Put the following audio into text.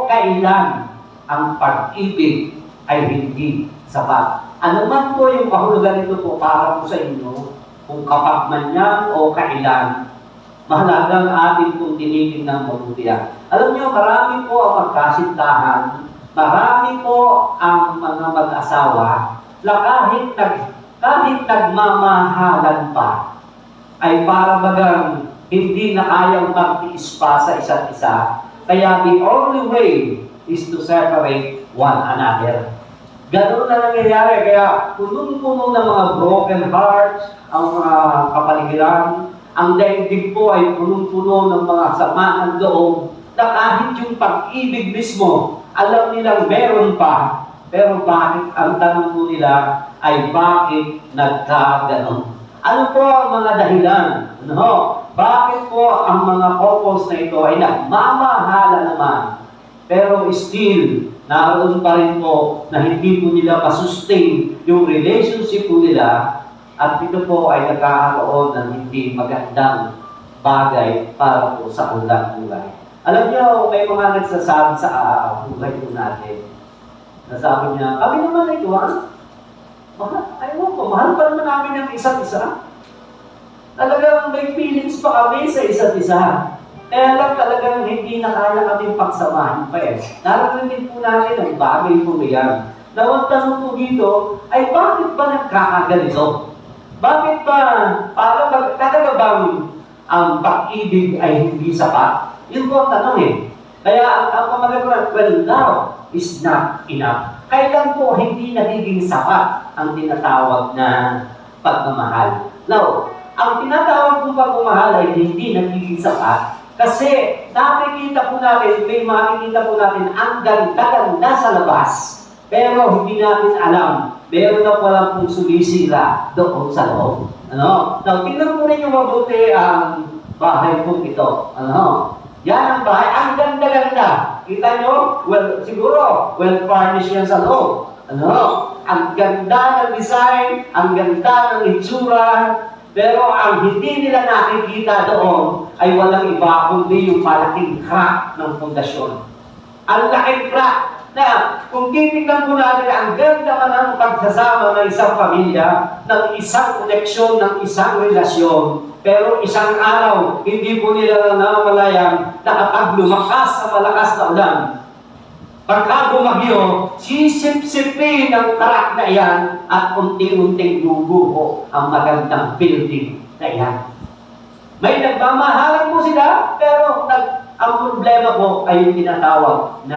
kailan ang pag-ibig ay hindi sapat. Ano man po yung kahulugan nito po para po sa inyo, kung kapag man yan o kailan, mahalagang atin kung tinitingnan mabuti yan. Alam niyo, marami po ang magkasintahan, marami po ang mga mag-asawa, na kahit nagmamahalan pa, ay para bagang hindi na kayang magtiis pa sa isa't isa. Kaya the only way is to separate one another. Ganun na nangyayari. Kaya punong-puno ng mga broken hearts ang mga kapaligiran. Ang daigdig po ay punong-puno ng mga sama ng loob na kahit yung pag-ibig mismo, alam nilang meron pa. Pero bakit, ang tanong po nila ay bakit nagkaganon? Ano po ang mga dahilan? Ano? Bakit po ang mga couples na ito ay nagmamahala naman? Pero still, naroon pa rin po na hindi po nila masustain yung relationship po nila at ito po ay nagkakaroon ng hindi magandang bagay para po sa kanilang buhay. Alam niyo, may mga nagsasabi sa buhay po natin. Nasabi niya, kami naman ay ito, mahal pa naman namin ang isa't isa. Talagang may feelings pa kami sa isa't isa. Kaya lang talagang hindi na kaya natin pagsamahan pa eh. Narating po natin ang bagay po yan. Nawang tanong po dito, ay bakit ba nagkakaganito? Bakit ba, talaga bang ang pag-ibig ay hindi sapat? Yun po ang tanong eh. Kaya ang pamagawa, well, love is not enough. Kailan po hindi nagiging sapat ang tinatawag na pagmamahal? Now, ang tinatawag kong pagmamahal ay hindi nagiging sapat kasi nakikita po natin, may makikita po natin ang ganda-ganda sa labas. Pero hindi natin alam, meron na walang pong sumisira doon sa loob. Ano? Now, tingnan po ninyo mabuti ang bahay po ito. Ano? Yan ang bahay. Ang ganda-ganda. Kita nyo? Well, siguro, well-furnished yan sa loob. Ano? Ang ganda ng design, ang ganda ng itsura, pero ang hindi nila nakikita doon ay walang iba kundi yung malaking crack ng pundasyon. Ang laking crack na kung titignan po natin ang ganda man ang pagsasama ng isang pamilya, ng isang koneksyon, ng isang relasyon, pero isang araw, hindi po nila namamalayang na kapag lumakas sa malakas na ulan, pagka bumagyo, sisip-sipin ang karak na iyan at unting-unting bubuho ang magandang building na iyan. May nagmamahalan po sila, pero ang problema po ay yung tinatawag na